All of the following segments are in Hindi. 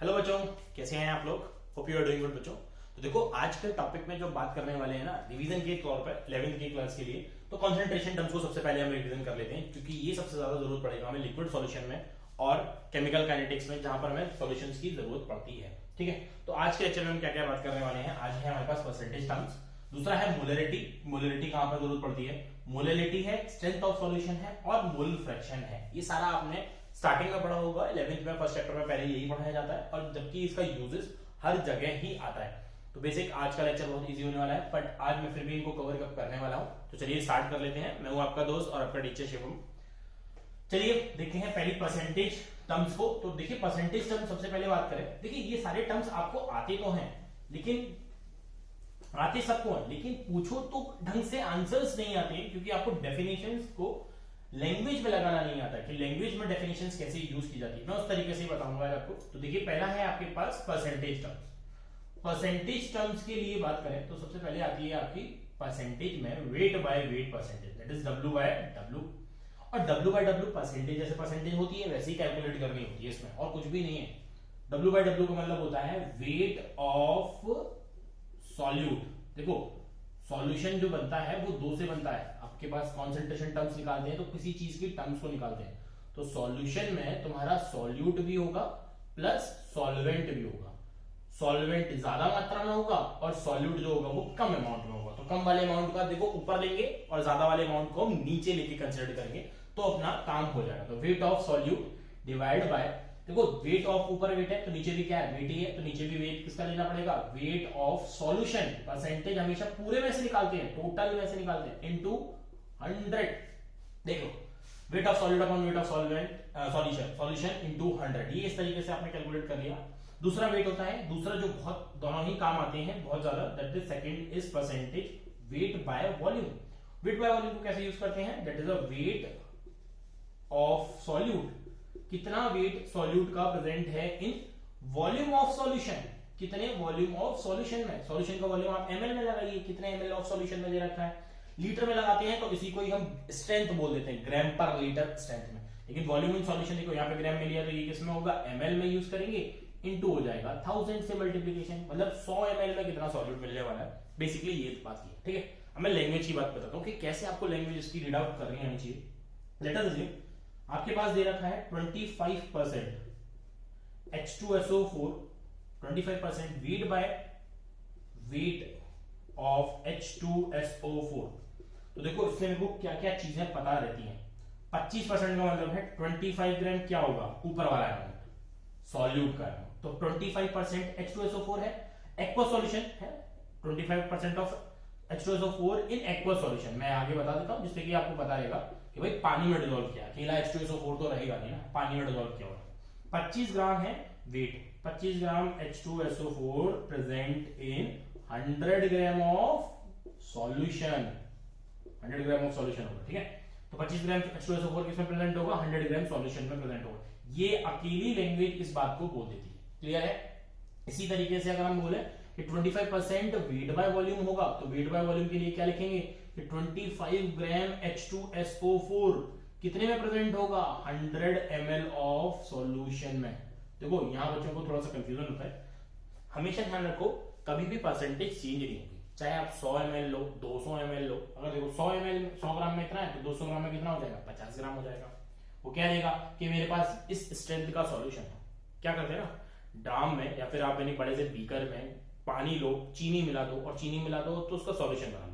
हेलो बच्चों, कैसे हैं आप लोग? Hope you are doing good बच्चों। तो देखो, आज के टॉपिक में जो बात करने वाले हैं ना, रिवीजन के तौर पर 11वीं की क्लास के लिए, तो कंसंट्रेशन टर्म्स को सबसे पहले हम रिवीजन कर लेते हैं, क्योंकि ये सबसे ज्यादा जरूरत पड़ेगा हमें लिक्विड सॉल्यूशन में और केमिकल काइनेटिक्स में, जहां पर हमें सॉल्यूशंस की जरूरत पड़ती है। ठीक है, तो आज के लेक्चर में हम क्या क्या बात करने वाले हैं। आज है हमारे पास परसेंटेज टर्म्स, दूसरा है मोलरिटी। मोलरिटी कहां पर जरूरत पड़ती है? मोलरिटी है, स्ट्रेंथ ऑफ सॉल्यूशन है और मोल फ्रैक्शन है। ये सारा आपने स्टार्टिंग में पढ़ा होगा, 11th में फर्स्ट चैप्टर में पहले यही पढ़ाया जाता है, और जबकि इसका यूजेस हर जगह ही आता है। तो बेसिक आज का लेक्चर बहुत इजी होने वाला है, बट आज मैं फिर भी इनको कवर करने वाला हूं। तो चलिए स्टार्ट कर लेते हैं। मैं हूं आपका दोस्त और आपका टीचर शिवम। चलिए देखते हैं पहली परसेंटेज टर्म्स को। तो देखिए, परसेंटेज टर्म सबसे पहले बात करें। देखिए, ये सारे टर्म्स आपको आते तो हैं, लेकिन आते सबको हैं, लेकिन पूछो तो ढंग से आंसर्स नहीं आते, क्योंकि आपको डेफिनेशंस को लैंग्वेज में लगाना नहीं आता कि लैंग्वेज में डेफिनेशंस कैसे यूज की जाती है। मैं उस तरीके से बताऊंगा आपको। तो देखिए, पहला है आपके पास परसेंटेज टर्म्स। परसेंटेज टर्म्स के लिए बात करें तो सबसे पहले आती है आपकी परसेंटेज में weight by weight percentage, that is W by W. और डब्ल्यू बाय डब्ल्यू परसेंटेज जैसे परसेंटेज होती है वैसे ही कैलकुलेट करनी होती है, इसमें और कुछ भी नहीं है। डब्ल्यू बाय डब्ल्यू का मतलब होता है वेट ऑफ सॉल्यूट। देखो, सॉल्यूशन जो बनता है वो दो से बनता है। आपके पास कॉन्सेंट्रेशन टर्म्स निकालते हैं तो किसी चीज की टर्म्स को निकालते हैं, तो सॉल्यूशन में तुम्हारा सॉल्यूट भी होगा प्लस सॉल्वेंट भी होगा। सॉल्वेंट ज्यादा मात्रा में होगा और सॉल्यूट जो होगा वो कम अमाउंट में होगा। तो कम वाले अमाउंट का देखो ऊपर लेंगे और ज्यादा वाले अमाउंट को हम नीचे लेके कंसिडर करेंगे, तो अपना काम हो जाएगा। तो wait of solute divide bye, देखो वेट ऑफ ऊपर वेट है तो नीचे भी क्या है, वेट ही है, तो नीचे भी वेट किसका लेना पड़ेगा, वेट ऑफ सॉल्यूशन। परसेंटेज हमेशा पूरे में से निकालते हैं, टोटल में से निकालते हैं, इनटू 100। देखो, wait of solute upon weight of solvent solution into 100, ये इस तरीके से आपने कैलकुलेट कर लिया। दूसरा वेट होता है, दूसरा जो बहुत दोनों ही काम आते हैं बहुत ज्यादा, that is second is percentage weight by volume. Weight by volume को कैसे यूज करते हैं, that is a wait of solute. कितना वेट सॉल्यूट का प्रेजेंट है इन वॉल्यूम ऑफ सॉल्यूशन, कितने वॉल्यूम ऑफ सॉल्यूशन में। सॉल्यूशन का वॉल्यूम आप एमएल में लगाइए, कितने एमएल ऑफ सॉल्यूशन में दे रखा है। लीटर में लगाते हैं तो इसी को ही हम स्ट्रेंथ बोल देते हैं, ग्राम पर लीटर स्ट्रेंथ में। लेकिन वॉल्यूम इन सॉल्यूशन देखो, यहाँ पे ग्राम में लिया तो ये किसमें होगा, एमएल में यूज करेंगे, इनटू हो जाएगा 1000 से मल्टीप्लीकेशन, मतलब 100 एमएल में कितना सॉल्यूट मिलने वाला है। बेसिकली ये बात की है। ठीक है, अब मैं लैंग्वेज की बात बताता हूँ कि कैसे आपको लैंग्वेज इसकी रीड आउट करनी आनी चाहिए। लेट अस अज्यूम आपके पास दे रखा है 25% H2SO4, 25% weight by weight of H2SO4। तो देखो, इससे मेरे को क्या क्या चीजें पता रहती हैं। 25% का मतलब है 25 ग्राम क्या होगा, ऊपर वाला अमाउंट सॉल्यूट का अमाउंट। तो 25% H2SO4 है, एक्वा सॉल्यूशन है, 25% of H2SO4 in aqua solution. मैं आगे बता देता हूं जिससे कि आपको पता रहेगा कि भाई पानी में डिसॉल्व किया, अकेला H2SO4 तो रहेगा नहीं ना, पानी में डिसॉल्व किया होगा। 25 ग्राम है weight, 25 gram H2SO4 present in 100 gram of solution, 100 gram of solution होगा। ठीक है, तो 25 ग्राम H2SO4 किसमें प्रेजेंट होगा, 100 ग्राम सॉल्यूशन में प्रेजेंट होगा। ये अकेली लैंग्वेज इस बात को बोल देती है। क्लियर है? इसी तरीके से अगर हम बोले कि 25% वेट बाय वॉल्यूम होगा, तो वेट बाय वॉल्यूम के लिए क्या लिखेंगे कि 25 ग्राम H2SO4 कितने में प्रेजेंट होगा, 100 ml ऑफ सॉल्यूशन में। देखो, यहां बच्चों को थोड़ा सा कंफ्यूजन होता है। हमेशा ध्यान रखो, कभी भी परसेंटेज चेंज नहीं होगी, चाहे आप 100 ml लो, 200 ml लो। अगर देखो 100 ml 100 ग्राम में इतना है, तो 200 ग्राम में कितना हो जाएगा, 50 ग्राम हो जाएगा। वो क्या देगा कि मेरे पास इस स्ट्रेंथ का सॉल्यूशन है। क्या करते हैं ना, ड्राम में या फिर आप यानी बड़े से बीकर में पानी लो, चीनी मिला दो और चीनी मिला दो, तो उसका सॉल्यूशन बना लो।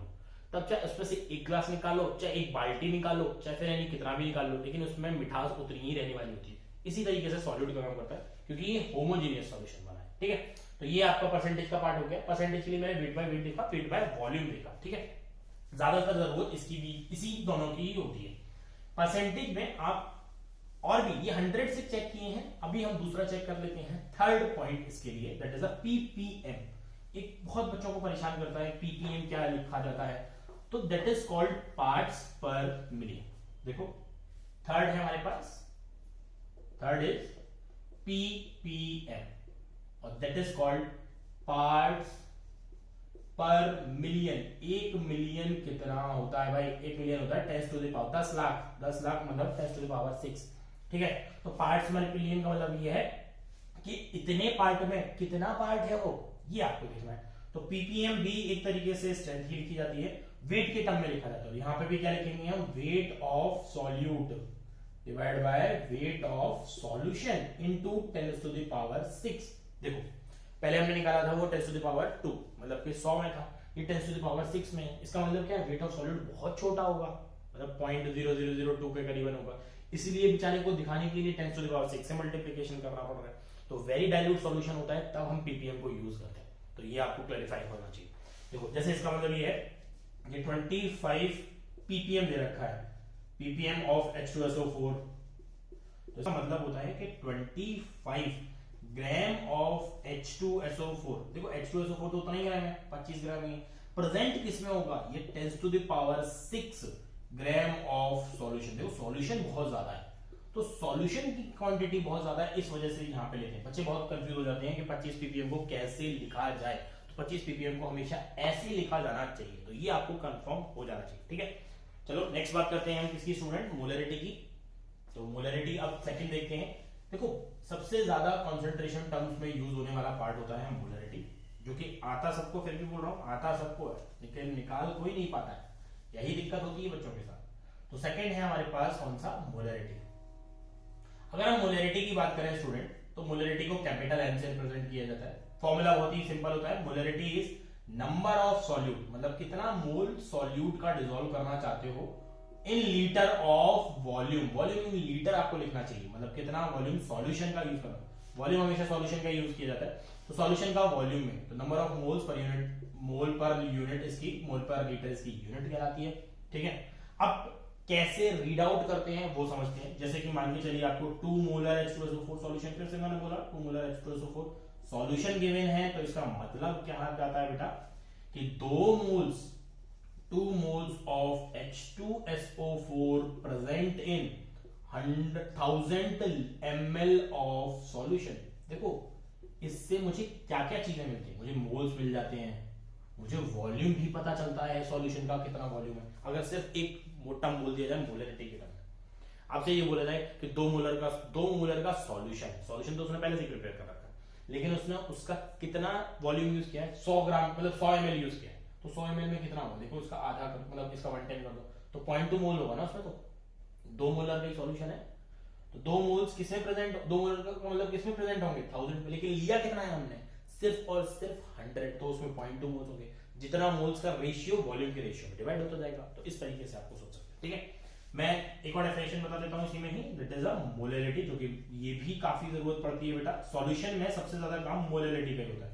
तब चाहे उसमें से एक ग्लास निकालो, चाहे एक बाल्टी निकालो, चाहे फिर यानी कितना भी निकाल लो, लेकिन उसमें मिठास उतनी ही रहने वाली होती है। इसी तरीके से सॉल्यूट का काम करता है, क्योंकि ये होमोजेनियस सॉल्यूशन बना है। ठीक है, तो ये आपका परसेंटेज का पार्ट हो गया। परसेंटेज के लिए मैंने वेट बाय वेट देखा, वेट बाय वॉल्यूम देखा। ठीक है, ज्यादातर जरूरत इसकी भी इसी दोनों की ही होती है। परसेंटेज में आप और भी ये 100 से चेक किए हैं, अभी हम दूसरा चेक कर लेते हैं, थर्ड पॉइंट इसके लिए, दैट इज अ पीपीएम। एक बहुत बच्चों को परेशान करता है, पीपीएम क्या लिखा जाता है, तो that is called parts per million. देखो, थर्ड है हमारे पास, थर्ड इज पीपीएम और that is called parts per million. 1 million कितना होता है भाई, 1 मिलियन होता है 10 to the power 10 lakh, 10 lakh मतलब 10 टू द पावर 6। ठीक है, तो पार्ट्स पर मिलियन का मतलब ये है कि इतने पार्ट में कितना पार्ट है वो, ये आपको देखना है। तो पीपीएम भी एक तरीके से स्ट्रेंथ की लिखी जाती है, वेट के टर्म में लिखा जाता है। यहां पे भी क्या लिखेंगे हम, weight of solute divide by weight of solution into 10 to the power 6। देखो पहले हमने निकाला था वो 10 टू द पावर 2, मतलब कि 100 में था, ये 10 टू द पावर 6 में है। इसका मतलब क्या है, वेट ऑफ सॉल्यूट बहुत छोटा होगा, मतलब 0.0002 के करीबन होगा, इसलिए बेचारे को दिखाने के लिए 10 टू द पावर 6 से मल्टीप्लिकेशन करना पड़ रहा है। तो वेरी डाइल्यूट सॉल्यूशन होता है तब हम पीपीएम को यूज करते हैं, तो ये आपको क्लैरिफाई होना चाहिए। देखो जैसे इसका मतलब ये है, ये 25 पीपीएम दे रखा है, पीपीएम ऑफ H2SO4, तो इसका मतलब होता है कि 25 ग्राम ऑफ H2SO4। देखो H2SO4 तो उतना ही ग्राम है, 25 ग्राम ही। प्रेजेंट किसमें होगा, ये 10 to the power 6 gram of solution. देखो सॉल्यूशन बहुत ज्यादा है, तो सॉल्यूशन की क्वांटिटी बहुत ज्यादा है, इस वजह से यहाँ पे लेते हैं। बच्चे बहुत कंफ्यूज हो जाते हैं कि 25 पीपीएम को कैसे लिखा जाए, तो 25 पीपीएम को हमेशा ऐसे लिखा जाना चाहिए, तो ये आपको कंफर्म हो जाना चाहिए, ठीक है। चलो नेक्स्ट बात करते हैं हम किसकी स्टूडेंट, मोलरिटी की। तो मोलरिटी अब सेकंड देखते हैं। देखो सबसे ज्यादा कंसंट्रेशन टर्म्स में यूज होने वाला पार्ट होता है मोलरिटी, जो कि आता सबको, फिर भी बोल रहा हूं आता सबको है, लेकिन निकाल कोई नहीं पाता है, यही दिक्कत होती है बच्चों के साथ। तो सेकंड है हमारे पास कौन सा, मोलरिटी। अगर हम मोलरिटी की बात करें स्टूडेंट, तो मोलरिटी को कैपिटल एम से रिप्रेजेंट किया जाता है। फॉर्मूला बहुत ही सिंपल होता है, molarity is number of solute, मतलब कितना मोल सॉल्यूट का डिसॉल्व करना चाहते हो in litre of volume. Volume in litre आपको लिखना चाहिए, मतलब कितना वॉल्यूम सॉल्यूशन का यूज करना। वॉल्यूम हमेशा सॉल्यूशन का यूज किया जाता है, तो सॉल्यूशन का वॉल्यूम में, तो number of moles per unit, mole per unit इसकी, मोल पर लीटर इसकी यूनिट कहलाती है, ठीक है। अब कैसे रीड आउट करते हैं वो समझते हैं। जैसे कि मान के चलिए आपको 2 मोलर H2SO4 सॉल्यूशन, फिर से मैंने बोला 2 मोलर H2SO4 सॉल्यूशन गिवन है, तो इसका मतलब क्या जाता है बेटा कि 2 moles of H2SO4 present in 100,000 ml of solution। देखो इससे मुझे क्या क्या चीजें मिलती हैं, मुझे मोल्स मिल जाते हैं, मुझे वॉल्यूम भी पता चलता है सॉल्यूशन का कितना वॉल्यूम है। अगर सिर्फ एक मोटा मोल दिया जाए मोलरिटी के टर्म में, आपसे ये बोला जाए कि 2 मोलर का सॉल्यूशन तो उसने पहले से प्रिपेयर कर रखा है, लेकिन उसने उसका कितना वॉल्यूम यूज किया है, 100 ग्राम, मतलब 100 ml यूज किया है, तो 100 ml में कितना होगा, देखो उसका आधा मतलब इसका 110 कर दो, तो 0.2 मोल होगा ना उसमें, तो 2 मोलर का सॉल्यूशन है, तो 2 मोल्स किसमें प्रेजेंट, 2 मोलर का मतलब किसमें प्रेजेंट होंगे 1000 में, लेकिन लिया कितना है हमने, सिर्फ और सिर्फ 100, तो उसमें 0.2 मोल्स होंगे। जितना मोल्स का रेशियो वॉल्यूम के रेशियो में डिवाइड होता जाएगा, तो इस तरीके से आपको सोच सकते हैं, ठीक है। मैं एक और डेफिनेशन बता देता हूं इसी में ही, दैट इज अ मोलरिटी, जो कि ये भी काफी जरूरत पड़ती है बेटा, सॉल्यूशन में सबसे ज्यादा काम मोलरिटी का होता है।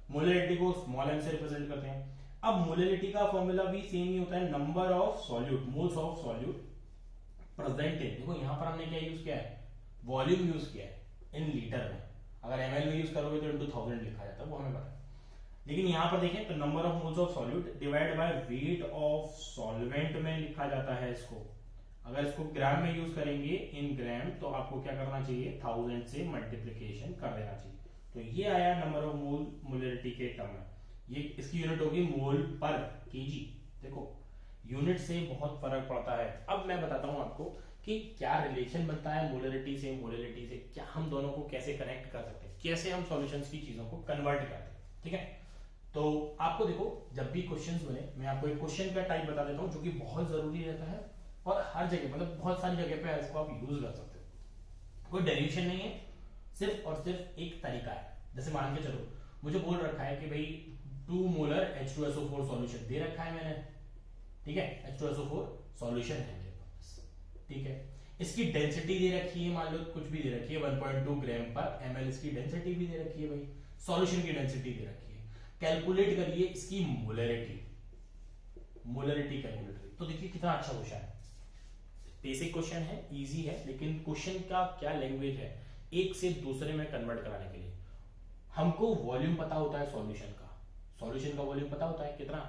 मोलरिटी को स्मॉल m से रिप्रेजेंट करते हैं। अब मोलरिटी का फॉर्मूला भी सेम ही होता है, number of solute, moles of solute present in, देखो यहां पर हमने क्या यूज किया है, वॉल्यूम यूज किया है इन लीटर में, अगर ml में यूज करोगे तो इनटू 1000 लिखा जाता है, वो हमें पता है। लेकिन यहां पर देखें तो number of moles of solute divide by weight of solvent में लिखा जाता है इसको। अगर इसको ग्राम में यूज करेंगे इन ग्राम, तो आपको क्या करना चाहिए, 1000 से मल्टीप्लिकेशन कर देना चाहिए। तो ये आया नंबर ऑफ मोल मोलरिटी के टर्म में, ये इसकी यूनिट होगी मोल पर केजी। देखो यूनिट से बहुत फर्क पड़ता है। अब मैं बताता हूं आपको कि क्या रिलेशन बनता है मोलरिटी से, क्या हम दोनों को कैसे कनेक्ट कर सकते हैं, कैसे हम सॉल्यूशंस की चीजों को कन्वर्ट करते हैं, ठीक है। तो आपको देखो जब भी क्वेश्चंस बने, मैं आपको एक क्वेश्चन का टाइप बता देता हूं जो कि बहुत जरूरी रहता है, और हर जगह मतलब बहुत सारी जगह पे इसको आप यूज कर सकते हो। कोई डेरिवेशन नहीं है, सिर्फ और सिर्फ एक तरीका है। जैसे मान के चलो मुझे बोल रखा है कि भाई 2 मोलर H2SO4 सॉल्यूशन दे रखा है मैंने, ठीक है, H2SO4 सॉल्यूशन है मेरे पास, ठीक है। इसकी डेंसिटी दे रखी है, मान लो कुछ भी दे रखी है 1.2 ग्राम पर ml, इसकी डेंसिटी भी दे रखी है भाई, सॉल्यूशन की डेंसिटी दे रखी है। कैलकुलेट करिए इसकी मोलरिटी कैलकुलेट करिए। तो देखिए कितना अच्छा क्वेश्चन है, बेसिक क्वेश्चन है, इजी है, लेकिन क्वेश्चन का क्या लैंग्वेज है, एक से दूसरे में कन्वर्ट कराने के लिए हमको वॉल्यूम पता होता है सॉल्यूशन का वॉल्यूम पता होता है कितना,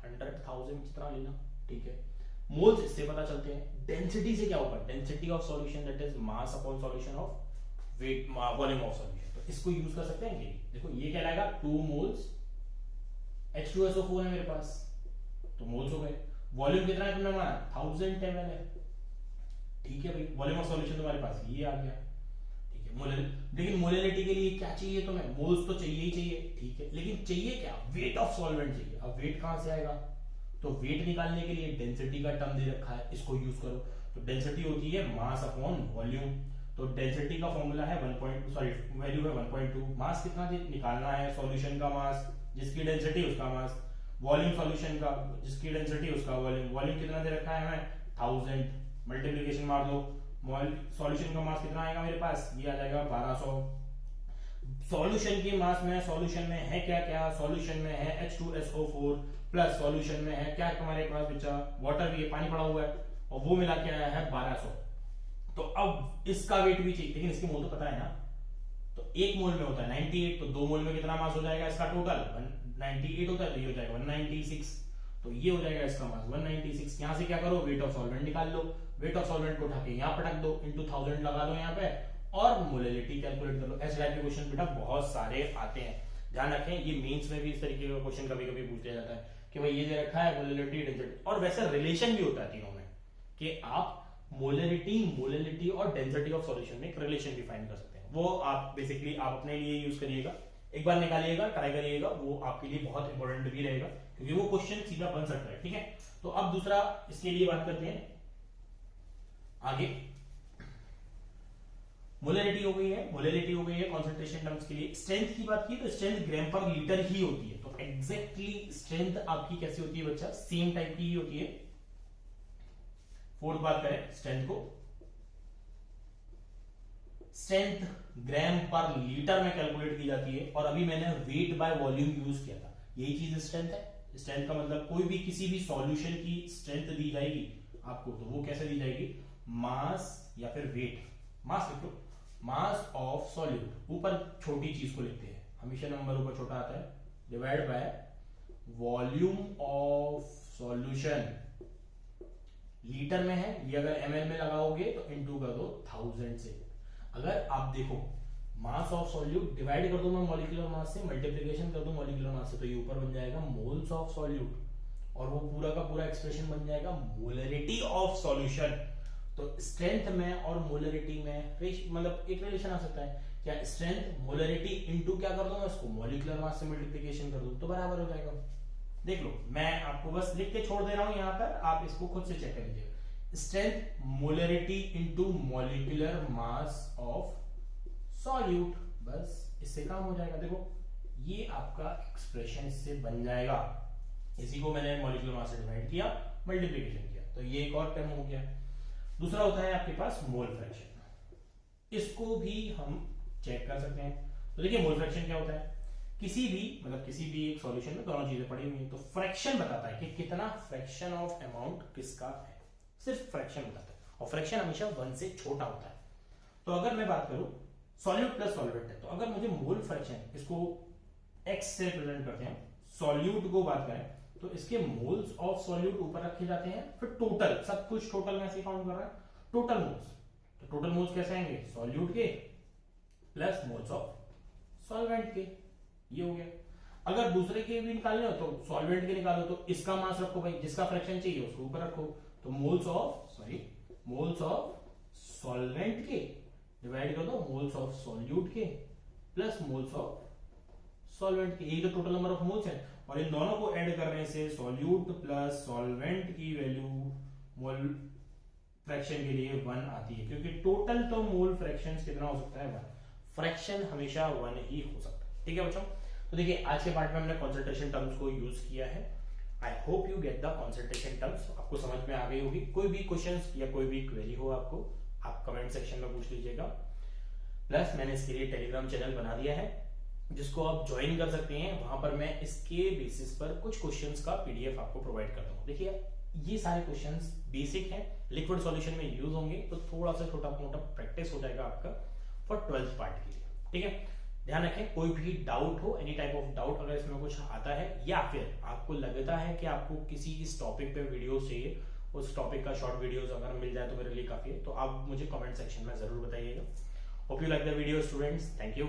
100,000 जितना लेना, ठीक है। मोल्स इससे पता चलते हैं, डेंसिटी से क्या होगा, density of solution that is mass upon solution of weight, volume of solution, तो इसको यूज कर सकते हैं। देखो ये क्या लाएगा, 2 मोल्स H2SO4 है मेरे पास, तो मोल्स हो गए। वॉल्यूम कितना है तुमने माना, 1000 ml है, ठीक है भाई। वॉल्यूम ऑफ सॉल्यूशन तुम्हारे पास ये आ गया, ठीक है। लेकिन मोलैलिटी के लिए क्या चाहिए, तो मैं मोल्स तो चाहिए ही चाहिए, ठीक है, लेकिन चाहिए क्या, वेट ऑफ सॉल्वेंट चाहिए। अब वेट कहां से आएगा, तो वेट निकालने के लिए डेंसिटी का टर्म दे रखा है, इसको यूज करो। तो डेंसिटी होती है मास अपॉन वॉल्यूम, तो डेंसिटी का फॉर्मूला है 1. सॉरी वैल्यू है 1.2। मास कितना निकालना है, सॉल्यूशन का मास जिसकी डेंसिटी उसका मास, वॉल्यूम सॉल्यूशन का जिसकी डेंसिटी उसका वॉल्यूम। वॉल्यूम कितना दे रखा है हमें 1000, मल्टीप्लिकेशन मार दो, सॉल्यूशन का मास कितना आएगा मेरे पास, ये आ जाएगा 1200। सॉल्यूशन की मास में, सॉल्यूशन में है क्या क्या, सॉल्यूशन में है H2SO4 प्लस सॉल्यूशन में है क्या तुम्हारे पास बचा, वाटर भी है, पानी पड़ा हुआ है, और वो मिला के आया है 1200। तो अब इसका वेट भी चाहिए, लेकिन इसकी मोल तो पता है ना, तो एक मोल में होता है 98, तो 2 मोल में कितना मास हो जाएगा इसका टोटल 98 होता है, तो ये हो जाएगा 196। तो ये हो जाएगा इसका मास 196। यहां से क्या करो, वेट ऑफ सॉल्वेंट निकाल लो, वेट ऑफ सॉल्वेंट को उठा के यहां पटक दो, इनटू 1000 लगा दो यहां पे, और मोलैलिटी कैलकुलेट कर लो। ऐसे टाइप के क्वेश्चन बेटा बहुत सारे आते हैं, ध्यान रखें, ये मेंस में भी इस तरीके का क्वेश्चन कभी कभी पूछ लिया जाता है कि भाई ये दे रखा है मोलैलिटी डेंसिटी, और वैसे रिलेशन भी होता है तीनों में कि आप मोलैलिटी और डेंसिटी ऑफ सॉल्यूशन में एक रिलेशन भी फाइंड कर सकते हैं। वो आप बेसिकली आप अपने लिए यूज करिएगा, एक बार निकालिएगा, ट्राई करिएगा, वो आपके लिए बहुत इंपॉर्टेंट भी रहेगा क्योंकि वो क्वेश्चन सीधा बन सकता है, ठीक है। तो अब दूसरा इसके लिए बात करते हैं आगे। मोलैलिटी हो गई है, मोलैलिटी हो गई है कंसंट्रेशन टर्म्स के लिए। स्ट्रेंथ की बात की तो स्ट्रेंथ ग्राम पर लीटर ही होती है, तो एग्जैक्टली स्ट्रेंथ आपकी कैसी होती है बच्चा, सेम टाइप की ही होती है। फोर्थ बात करें स्ट्रेंथ को, स्ट्रेंथ ग्राम पर लीटर में कैलकुलेट की जाती है, और अभी मैंने वेट बाय वॉल्यूम यूज किया था, यही चीज स्ट्रेंथ है। स्ट्रेंथ का मतलब कोई भी किसी भी सॉल्यूशन की स्ट्रेंथ दी जाएगी आपको, तो वो कैसे दी जाएगी, मास या फिर वेट, मास लिख लो, मास ऑफ सॉल्यूट, ऊपर छोटी चीज को लिखते हैं, हमेशा नंबर ऊपर छोटा आता है, divide by volume of solution. Litre में है, ये अगर ml में लगाओगे तो इनटू कर दो 1000 से। अगर आप देखो मास ऑफ सॉल्यूट डिवाइड कर दो मैं मॉलिक्यूलर मास से, मल्टीप्लिकेशन कर दो मॉलिक्यूलर मास से, तो ये ऊपर बन जाएगा मोल्स ऑफ सॉल्यूट, और वो पूरा का पूरा एक्सप्रेशन बन जाएगा मोलैरिटी ऑफ सॉल्यूशन। तो स्ट्रेंथ में और मोलैरिटी में मतलब एक रिलेशन आ सकता है क्या, स्ट्रेंथ मोलैरिटी इनटू क्या कर दूं मैं उसको, मॉलिक्यूलर मास से मल्टीप्लिकेशन कर दूं तो बराबर हो जाएगा। देख लो मैं आपको बस लिख के छोड़ दे रहा हूं यहां पर, आप इसको खुद से चेक कर लीजिए। Strength molarity into molecular mass of solute, बस इससे काम हो जाएगा। देखो ये आपका एक्सप्रेशन इससे बन जाएगा, इसी को मैंने मॉलिक्यूलर मास से डिवाइड किया, मल्टीप्लिकेशन किया, तो ये एक और टर्म हो गया। दूसरा होता है आपके पास मोल फ्रैक्शन, इसको भी हम चेक कर सकते हैं। तो देखिए मोल फ्रैक्शन क्या होता है, किसी भी एक सॉल्यूशन में दोनों चीजें पड़ी हुई हैं, तो फ्रैक्शन बताता है कि कितना फ्रैक्शन ऑफ अमाउंट किसका है, सिर्फ फ्रैक्शन बताता है, और फ्रैक्शन हमेशा 1 से छोटा होता है। तो अगर मैं बात करूं सॉल्यूट प्लस सॉल्वेंट है, तो अगर मुझे मोल फ्रैक्शन, इसको x से रिप्रेजेंट करते हैं, सॉल्यूट को बात करें तो इसके मोल्स ऑफ सॉल्यूट ऊपर रखे जाते हैं, फिर टोटल सब कुछ टोटल में से काउंट कर रहा है, टोटल मोल्स। तो टोटल मोल्स कैसे आएंगे, सॉल्यूट के प्लस मोल्स ऑफ सॉल्वेंट के, ये हो गया। अगर दूसरे के भी निकालने हो तो सॉल्वेंट के निकालो, तो इसका मास रखो भाई, जिसका फ्रैक्शन चाहिए उसको ऊपर रखो, तो मोल्स ऑफ सॉल्वेंट के डिवाइड कर दो मोल्स ऑफ सॉल्यूट के प्लस मोल्स ऑफ सॉल्वेंट के, यही तो टोटल नंबर ऑफ मोल्स है। और इन दोनों को ऐड करने से सॉल्यूट प्लस सॉल्वेंट की वैल्यू मोल फ्रैक्शन के लिए 1 आती है, क्योंकि टोटल तो मोल फ्रैक्शन कितना हो सकता है 1, फ्रैक्शन हमेशा 1 ही हो सकता है, ठीक है बच्चों। तो देखिए आज के पार्ट में हमने कॉन्सेंट्रेशन टर्म्स को यूज किया है। I hope you get the concentration terms, आपको समझ में आ गई होगी। कोई भी क्वेश्चंस या कोई भी क्वेरी हो आपको, आप कमेंट सेक्शन में पूछ लीजिएगा। प्लस मैंने इसके लिए टेलीग्राम चैनल बना दिया है जिसको आप ज्वाइन कर सकते हैं, वहां पर मैं इसके बेसिस पर कुछ क्वेश्चंस का पीडीएफ आपको प्रोवाइड करता हूं। देखिए ये सारे क्वेश्चंस बेसिक हैं, लिक्विड सॉल्यूशन में यूज होंगे, तो थोड़ा सा छोटा मोटा प्रैक्टिस हो जाएगा आपका फॉर 12th पार्ट के लिए, ठीक है। ध्यान रखें कोई भी डाउट हो, एनी टाइप ऑफ डाउट अगर इसमें कुछ आता है या फिर आपको लगता है कि आपको किसी इस टॉपिक पे वीडियोस चाहिए, उस टॉपिक का शॉर्ट वीडियोस अगर मिल जाए तो मेरे लिए काफी है, तो आप मुझे कमेंट सेक्शन में जरूर बताइएगा। Hope you like the video students, thank you.